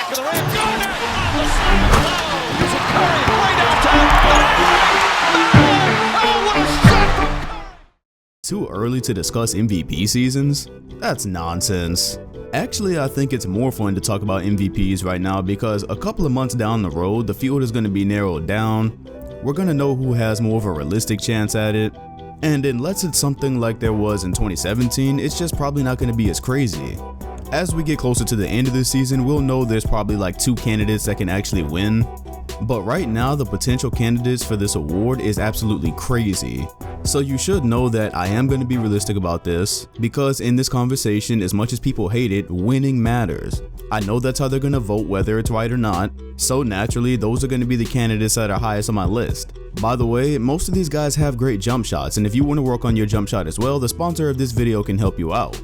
back of the rim. Garnett on the slam. Using Curry way downtown. Oh, what a shot from Curry. Too early to discuss MVP seasons? That's nonsense. Actually, I think it's more fun to talk about MVPs right now because a couple of months down the road, the field is going to be narrowed down. We're going to know who has more of a realistic chance at it. And unless it's something like there was in 2017, it's just probably not going to be as crazy. As we get closer to the end of the season, we'll know there's probably like 2 candidates that can actually win. But right now, the potential candidates for this award is absolutely crazy. So you should know that I am going to be realistic about this, because in this conversation, as much as people hate it, winning matters. I know that's how they're going to vote, whether it's right or not, so naturally those are going to be the candidates that are highest on my list. By the way, most of these guys have great jump shots, and if you want to work on your jump shot as well, the sponsor of this video can help you out.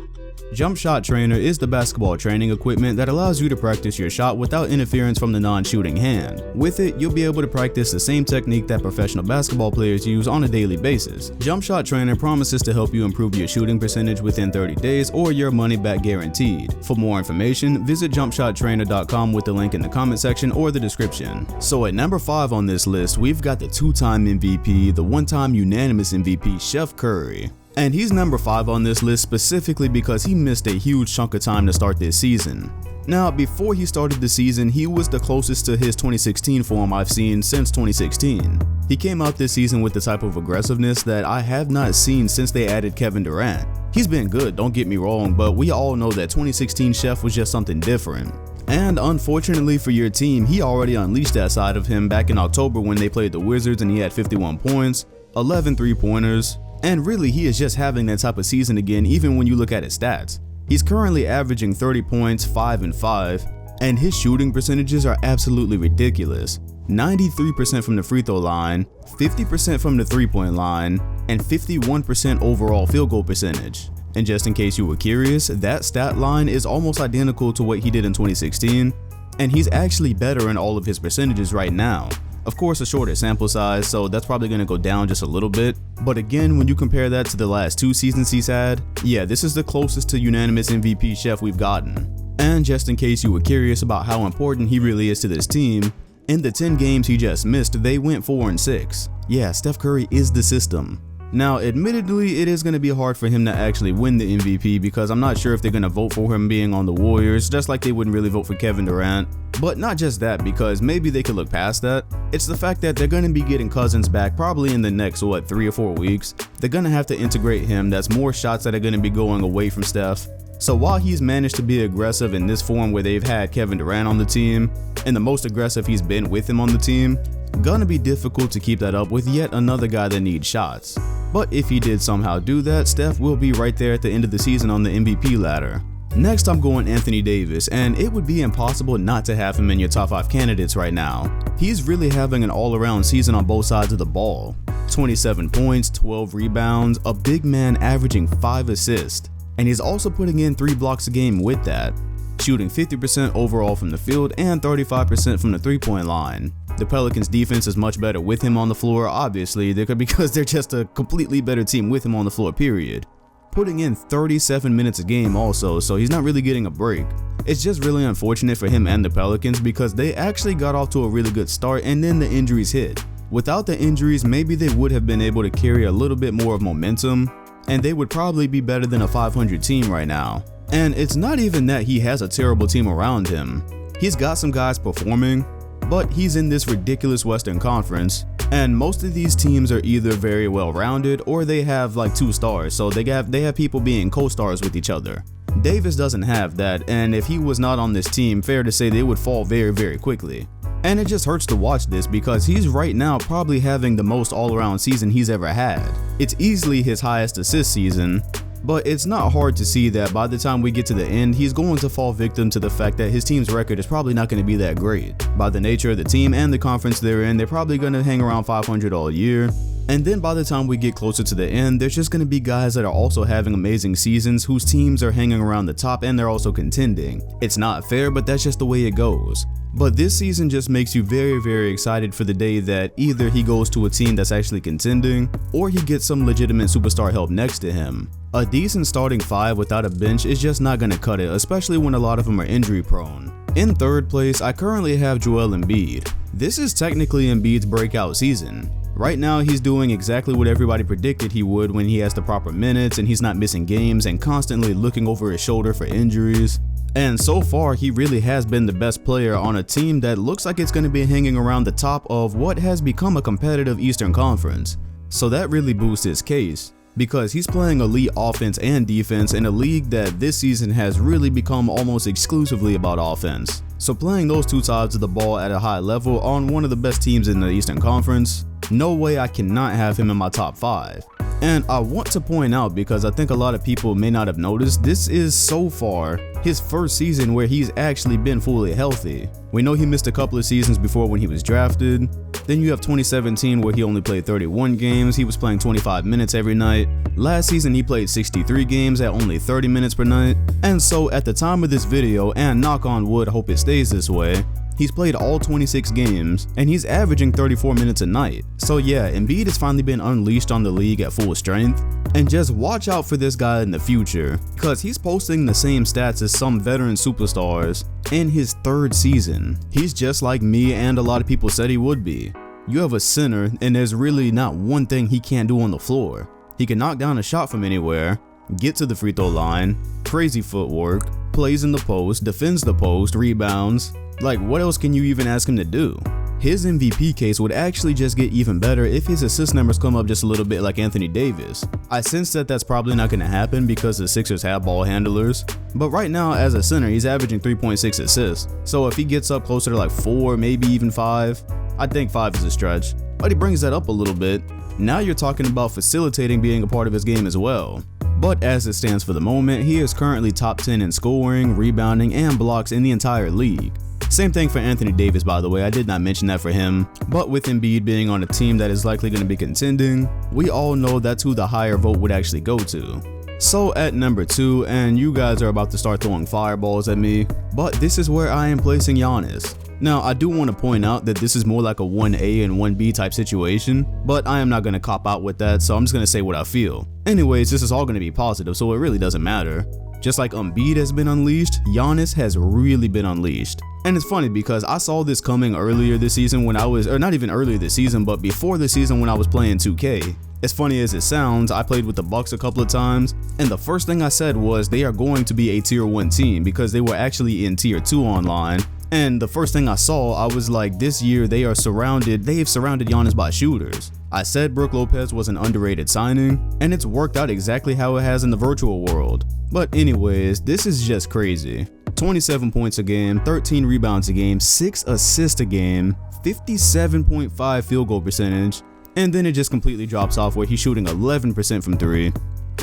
Jump Shot Trainer is the basketball training equipment that allows you to practice your shot without interference from the non-shooting hand. With it, you'll be able to practice the same technique that professional basketball players use on a daily basis. Jump Shot Trainer promises to help you improve your shooting percentage within 30 days or your money back guaranteed. For more information, visit jumpshottrainer.com with the link in the comment section or the description. So at number 5 on this list, we've got the 2-time MVP, the 1-time unanimous MVP, Chef Curry. And he's number 5 on this list specifically because he missed a huge chunk of time to start this season. Now, before he started the season, he was the closest to his 2016 form I've seen since 2016. He came out this season with the type of aggressiveness that I have not seen since they added Kevin Durant. He's been good, don't get me wrong, but we all know that 2016 Chef was just something different. And unfortunately for your team, he already unleashed that side of him back in October when they played the Wizards and he had 51 points, 11 3-pointers, and really he is just having that type of season again even when you look at his stats. He's currently averaging 30 points, 5 and 5, and his shooting percentages are absolutely ridiculous. 93% from the free throw line, 50% from the 3-point line, and 51% overall field goal percentage. And just in case you were curious, that stat line is almost identical to what he did in 2016, and he's actually better in all of his percentages right now. Of course, a shorter sample size, so that's probably going to go down just a little bit. But again, when you compare that to the last 2 seasons he's had, yeah, this is the closest to unanimous MVP Chef we've gotten. And just in case you were curious about how important he really is to this team, in the 10 games he just missed, they went 4-6. Yeah, Steph Curry is the system. Now, admittedly, it is going to be hard for him to actually win the MVP because I'm not sure if they're going to vote for him being on the Warriors, just like they wouldn't really vote for Kevin Durant. But not just that, because maybe they could look past that. It's the fact that they're going to be getting Cousins back probably in the next, 3 or 4 weeks. They're going to have to integrate him. That's more shots that are going to be going away from Steph. So while he's managed to be aggressive in this form where they've had Kevin Durant on the team, and the most aggressive he's been with him on the team, gonna be difficult to keep that up with yet another guy that needs shots. But if he did somehow do that, Steph will be right there at the end of the season on the MVP ladder. Next, I'm going Anthony Davis, and it would be impossible not to have him in your top 5 candidates right now. He's really having an all-around season on both sides of the ball. 27 points, 12 rebounds, a big man averaging 5 assists. And he's also putting in 3 blocks a game with that, shooting 50% overall from the field and 35% from the 3-point line. The Pelicans defense is much better with him on the floor, obviously, because they're just a completely better team with him on the floor, period. Putting in 37 minutes a game also, so he's not really getting a break. It's just really unfortunate for him and the Pelicans because they actually got off to a really good start and then the injuries hit. Without the injuries, maybe they would have been able to carry a little bit more of momentum, and they would probably be better than a 500 team right now. And it's not even that he has a terrible team around him. He's got some guys performing, but he's in this ridiculous Western Conference, and most of these teams are either very well rounded or they have like 2 stars, so they have people being co-stars with each other. Davis doesn't have that, and if he was not on this team, fair to say they would fall very, very quickly. And it just hurts to watch this because he's right now probably having the most all-around season he's ever had. It's easily his highest assist season, but it's not hard to see that by the time we get to the end, he's going to fall victim to the fact that his team's record is probably not going to be that great. By the nature of the team and the conference they're in, they're probably going to hang around 500 all year. And then by the time we get closer to the end, there's just going to be guys that are also having amazing seasons whose teams are hanging around the top and they're also contending. It's not fair, but that's just the way it goes. But this season just makes you very, very excited for the day that either he goes to a team that's actually contending, or he gets some legitimate superstar help next to him. A decent starting five without a bench is just not going to cut it, especially when a lot of them are injury prone. In third place, I currently have Joel Embiid. This is technically Embiid's breakout season. Right now, he's doing exactly what everybody predicted he would when he has the proper minutes and he's not missing games and constantly looking over his shoulder for injuries. And so far, he really has been the best player on a team that looks like it's going to be hanging around the top of what has become a competitive Eastern Conference. So that really boosts his case, because he's playing elite offense and defense in a league that this season has really become almost exclusively about offense. So playing those two sides of the ball at a high level on one of the best teams in the Eastern Conference, no way I cannot have him in my top 5. And I want to point out, because I think a lot of people may not have noticed, this is so far his first season where he's actually been fully healthy. We know he missed a couple of seasons before when he was drafted. Then you have 2017 where he only played 31 games, he was playing 25 minutes every night. Last season he played 63 games at only 30 minutes per night. And so at the time of this video, and knock on wood, hope it stays this way, he's played all 26 games, and he's averaging 34 minutes a night. So yeah, Embiid has finally been unleashed on the league at full strength. And just watch out for this guy in the future, because he's posting the same stats as some veteran superstars in his third season. He's just like me and a lot of people said he would be. You have a center, and there's really not one thing he can't do on the floor. He can knock down a shot from anywhere, get to the free throw line, crazy footwork, plays in the post, defends the post, rebounds. Like, what else can you even ask him to do? His MVP case would actually just get even better if his assist numbers come up just a little bit like Anthony Davis. I sense that that's probably not going to happen because the Sixers have ball handlers, but right now as a center he's averaging 3.6 assists, so if he gets up closer to like 4, maybe even 5, I think 5 is a stretch, but he brings that up a little bit. Now you're talking about facilitating being a part of his game as well. But as it stands for the moment, he is currently top 10 in scoring, rebounding, and blocks in the entire league. Same thing for Anthony Davis, by the way, I did not mention that for him, but with Embiid being on a team that is likely going to be contending, we all know that's who the higher vote would actually go to. So at number 2, and you guys are about to start throwing fireballs at me, but this is where I am placing Giannis. Now I do want to point out that this is more like a 1A and 1B type situation, but I am not going to cop out with that, so I'm just going to say what I feel. Anyways, this is all going to be positive, so it really doesn't matter. Just like Embiid has been unleashed, Giannis has really been unleashed. And it's funny because I saw this coming earlier this season when I was, or not even earlier this season, but before the season when I was playing 2K. As funny as it sounds, I played with the Bucks a couple of times, and the first thing I said was they are going to be a tier 1 team because they were actually in tier 2 online. And the first thing I saw, I was like, this year they've surrounded Giannis by shooters. I said Brook Lopez was an underrated signing, and it's worked out exactly how it has in the virtual world. But anyways, this is just crazy. 27 points a game, 13 rebounds a game, 6 assists a game, 57.5 field goal percentage, and then it just completely drops off where he's shooting 11% from 3.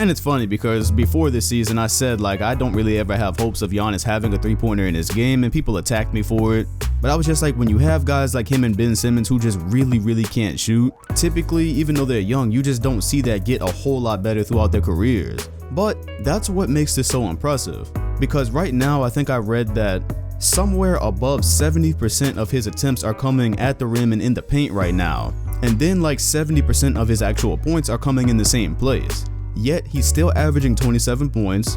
And it's funny because before this season I said like I don't really ever have hopes of Giannis having a 3-pointer in his game, and people attacked me for it. But I was just like, when you have guys like him and Ben Simmons who just really can't shoot, typically even though they're young, you just don't see that get a whole lot better throughout their careers. But that's what makes this so impressive, because right now I think I read that somewhere above 70% of his attempts are coming at the rim and in the paint right now, and then like 70% of his actual points are coming in the same place. Yet he's still averaging 27 points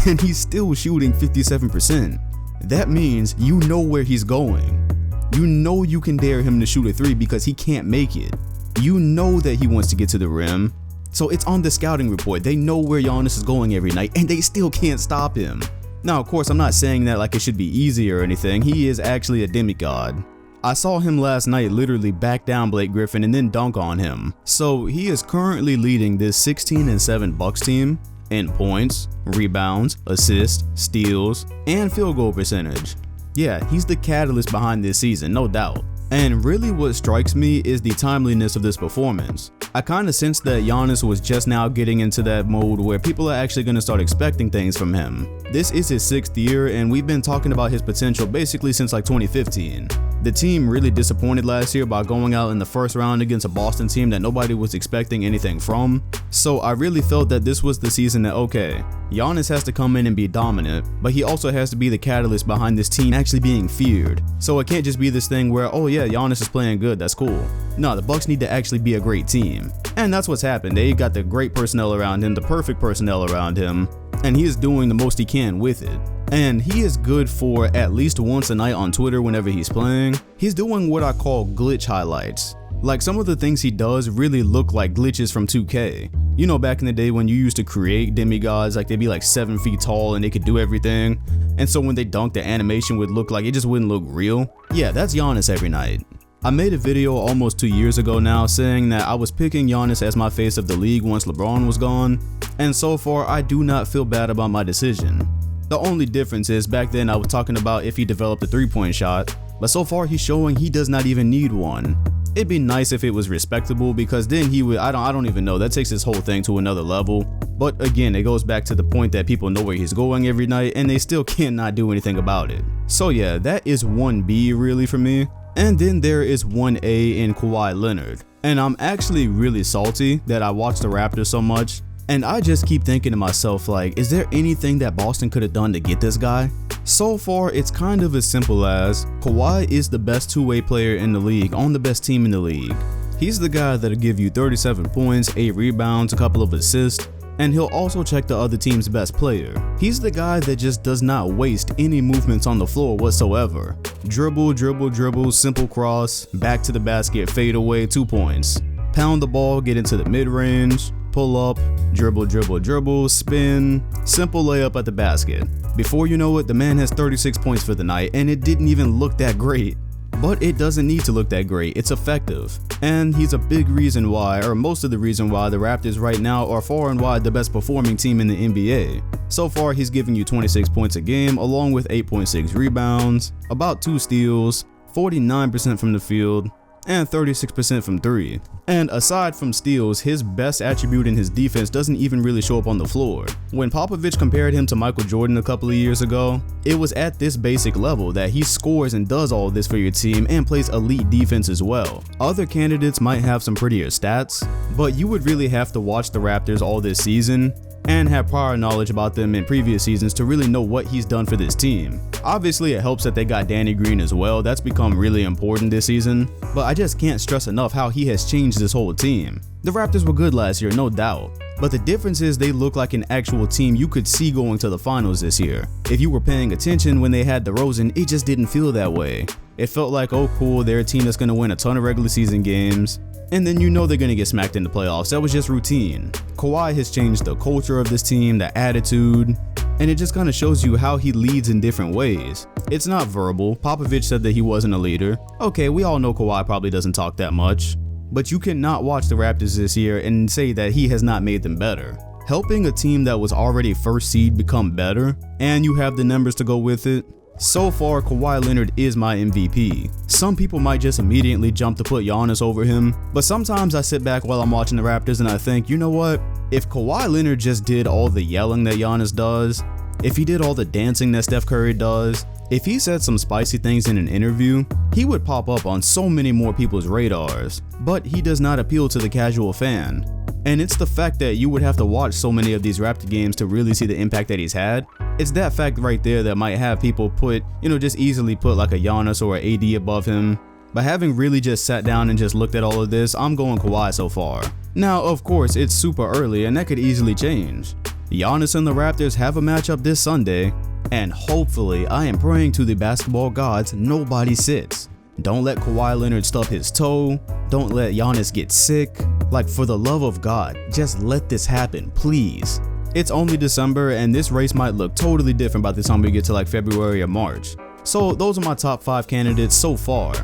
and he's still shooting 57%. That means you know where he's going. You know you can dare him to shoot a 3 because he can't make it. You know that he wants to get to the rim. So it's on the scouting report. They know where Giannis is going every night and they still can't stop him. Now, of course, I'm not saying that like it should be easy or anything. He is actually a demigod. I saw him last night literally back down Blake Griffin and then dunk on him. So he is currently leading this 16-7 Bucks team in points, rebounds, assists, steals, and field goal percentage. Yeah, he's the catalyst behind this season, no doubt. And really what strikes me is the timeliness of this performance. I kinda sense that Giannis was just now getting into that mode where people are actually gonna start expecting things from him. This is his 6th year and we've been talking about his potential basically since like 2015. The team really disappointed last year by going out in the first round against a Boston team that nobody was expecting anything from. So I really felt that this was the season that, okay, Giannis has to come in and be dominant, but he also has to be the catalyst behind this team actually being feared. So it can't just be this thing where, oh yeah, Giannis is playing good, that's cool. No, the Bucks need to actually be a great team. And that's what's happened. They got the great personnel around him, the perfect personnel around him, and he is doing the most he can with it. And he is good for at least once a night on Twitter whenever he's playing. He's doing what I call glitch highlights. Like, some of the things he does really look like glitches from 2K. You know, back in the day when you used to create demigods, like they'd be like 7 feet tall and they could do everything. And so when they dunked, the animation would look like it just wouldn't look real. Yeah, that's Giannis every night. I made a video almost 2 years ago now saying that I was picking Giannis as my face of the league once LeBron was gone. And so far, I do not feel bad about my decision. The only difference is back then I was talking about if he developed a 3-point shot, but so far he's showing he does not even need one. It'd be nice if it was respectable, because then he would, I don't even know, that takes this whole thing to another level. But again, it goes back to the point that people know where he's going every night and they still cannot do anything about it. So yeah, that is 1B really for me. And then there is 1A in Kawhi Leonard. And I'm actually really salty that I watched the Raptors so much. And I just keep thinking to myself, like, is there anything that Boston could have done to get this guy? So far, it's kind of as simple as Kawhi is the best two-way player in the league on the best team in the league. He's the guy that'll give you 37 points, 8 rebounds, a couple of assists, and he'll also check the other team's best player. He's the guy that just does not waste any movements on the floor whatsoever. Dribble, dribble, dribble, simple cross, back to the basket, fade away, 2 points. Pound the ball, get into the mid-range, pull up, dribble, dribble, dribble, spin, simple layup at the basket. Before you know it, the man has 36 points for the night, and it didn't even look that great. But it doesn't need to look that great, it's effective. And he's a big reason why, or most of the reason why, the Raptors right now are far and wide the best performing team in the NBA. So far, he's giving you 26 points a game, along with 8.6 rebounds, about 2 steals, 49% from the field, and 36% from 3. And aside from steals, his best attribute in his defense doesn't even really show up on the floor. When Popovich compared him to Michael Jordan a couple of years ago, it was at this basic level that he scores and does all this for your team and plays elite defense as well. Other candidates might have some prettier stats, but you would really have to watch the Raptors all this season and have prior knowledge about them in previous seasons to really know what he's done for this team. Obviously, it helps that they got Danny Green as well. That's become really important this season, but I just can't stress enough how he has changed this whole team. The Raptors were good last year, no doubt, but the difference is they look like an actual team you could see going to the finals this year. If you were paying attention when they had DeRozan, it just didn't feel that way. It felt like, oh cool, they're a team that's going to win a ton of regular season games, and then you know they're going to get smacked in the playoffs. That was just routine. Kawhi has changed the culture of this team, the attitude, and it just kind of shows you how he leads in different ways. It's not verbal. Popovich said that he wasn't a leader. Okay, we all know Kawhi probably doesn't talk that much, but you cannot watch the Raptors this year and say that he has not made them better. Helping a team that was already first seed become better, and you have the numbers to go with it. So far, Kawhi Leonard is my MVP. Some people might just immediately jump to put Giannis over him, but sometimes I sit back while I'm watching the Raptors and I think, you know what? If Kawhi Leonard just did all the yelling that Giannis does, if he did all the dancing that Steph Curry does, if he said some spicy things in an interview, he would pop up on so many more people's radars. But he does not appeal to the casual fan. And it's the fact that you would have to watch so many of these Raptor games to really see the impact that he's had. It's that fact right there that might have people put, just easily put like a Giannis or an AD above him. But having really just sat down and just looked at all of this, I'm going Kawhi so far. Now, of course, it's super early and that could easily change. Giannis and the Raptors have a matchup this Sunday, and hopefully, I am praying to the basketball gods nobody sits. Don't let Kawhi Leonard stub his toe. Don't let Giannis get sick. Like, for the love of God, just let this happen, please. It's only December and this race might look totally different by the time we get to like February or March. So those are my top 5 candidates so far.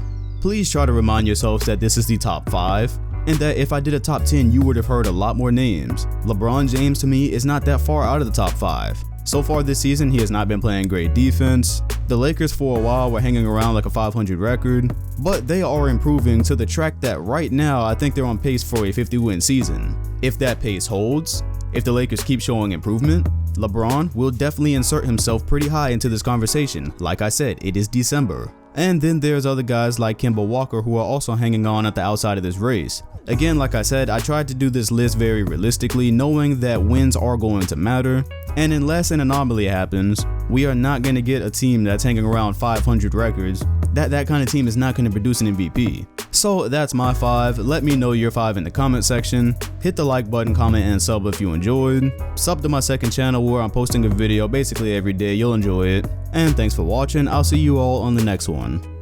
Please try to remind yourselves that this is the top 5, and that if I did a top 10 you would have heard a lot more names. LeBron James to me is not that far out of the top 5. So far this season he has not been playing great defense. The Lakers for a while were hanging around like a 500 record, but they are improving to the track that right now I think they're on pace for a 50-win season. If that pace holds, if the Lakers keep showing improvement, LeBron will definitely insert himself pretty high into this conversation. Like I said, it is December. And then there's other guys like Kemba Walker who are also hanging on at the outside of this race. Again, like I said, I tried to do this list very realistically, knowing that wins are going to matter, and unless an anomaly happens, we are not going to get a team that's hanging around 500 records. That kind of team is not going to produce an MVP. So that's my 5. Let me know your 5 in the comment section. Hit the like button, comment, and sub if you enjoyed. Sub to my second channel where I'm posting a video basically every day. You'll enjoy it. And thanks for watching. I'll see you all on the next one.